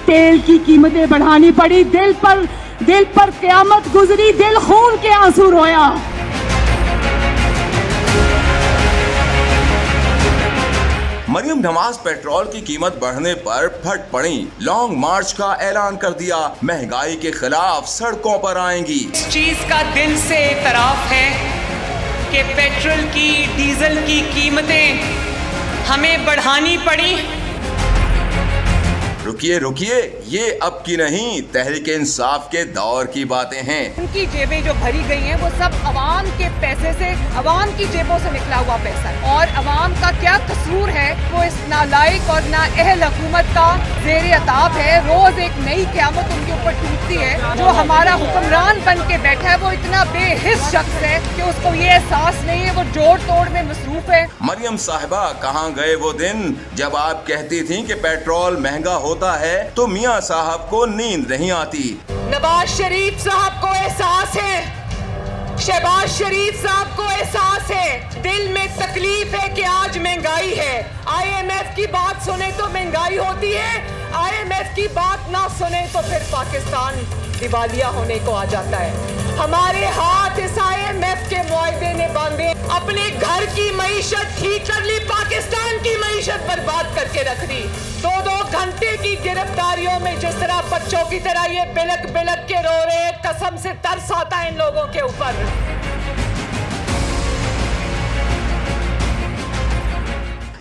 तेल की कीमतें बढ़ानी पड़ी, दिल पर क़यामत गुजरी, दिल खून के आंसू रोया। मरियम नवाज पेट्रोल की कीमत बढ़ने पर फट पड़ी, लॉन्ग मार्च का ऐलान कर दिया, महंगाई के खिलाफ सड़कों पर आएंगी। इस चीज का दिल से एतराफ है कि पेट्रोल की, डीजल की कीमतें हमें बढ़ानी पड़ी। रुकिए, ये अब की नहीं, तहरीक इंसाफ के दौर की बातें हैं। उनकी जेबें जो भरी गई हैं वो सब अवाम के पैसे से, अवाम की जेबों से निकला हुआ पैसा है। और अवाम का क्या कसूर है, वो इस नालायक और नाअहल हुकूमत का ज़ेर अताब है। रोज एक नई क़यामत उनके ऊपर टूटती है। जो हमारा हुक्मरान बन के बैठा है वो इतना बेहिस शख्स है कि उसको ये एहसास नहीं है, वो जोड़ तोड़ में मसरूफ है। मरियम साहिबा, कहाँ गए वो दिन जब आप कहती थी कि पेट्रोल महंगा होता है तो मियाँ साहब को नींद नहीं आती। नवाज शरीफ साहब को एहसास है, शहबाज शरीफ साहब को एहसास है, दिल में तकलीफ है कि आज महंगाई है। IMF की बात सुने तो महंगाई होती है, IMF की बात ना सुने तो फिर पाकिस्तान दिवालिया होने को आ जाता है। हमारे हाथ इस IMF के मुआहदे ने बांधे, अपने घर की मईशत ठीक कर ली, पाकिस्तान की मईशत बर्बाद करके रख दी। 2-2 घंटे की गिरफ्तारियों में जिस तरह बच्चों की तरह ये बिलक बिलक के रो रहे, कसम से तरस आता है इन लोगों के ऊपर।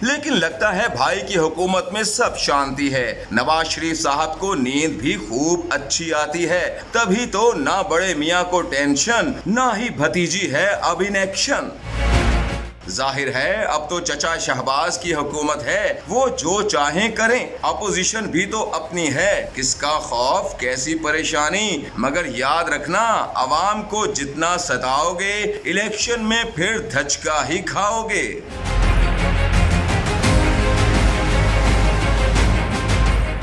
लेकिन लगता है भाई की हुकूमत में सब शांति है। नवाज शरीफ साहब को नींद भी खूब अच्छी आती है, तभी तो ना बड़े मियाँ को टेंशन, ना ही भतीजी है अब इन एक्शन। जाहिर है अब तो चचा शहबाज की हुकूमत है, वो जो चाहें करें, अपोजिशन भी तो अपनी है, किसका खौफ कैसी परेशानी। मगर याद रखना, अवाम को जितना सताओगे इलेक्शन में फिर धचका ही खाओगे।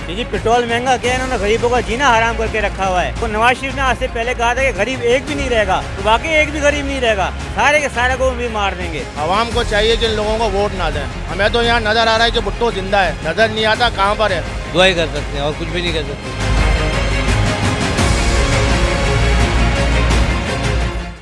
जी पेट्रोल महंगा क्या है, इन्होंने गरीबों का जीना हराम करके रखा हुआ है। तो नवाज शरीफ ने आज से पहले कहा था कि गरीब एक भी नहीं रहेगा, तो वाकई एक भी गरीब नहीं रहेगा, सारे के सारे को भी मार देंगे। आवाम को चाहिए कि इन लोगों को वोट ना दें। हमें तो यहाँ नजर आ रहा है कि भुट्टो जिंदा है, नजर नहीं आता कहाँ पर है। दुआ ही कर सकते हैं और कुछ भी नहीं कर सकते।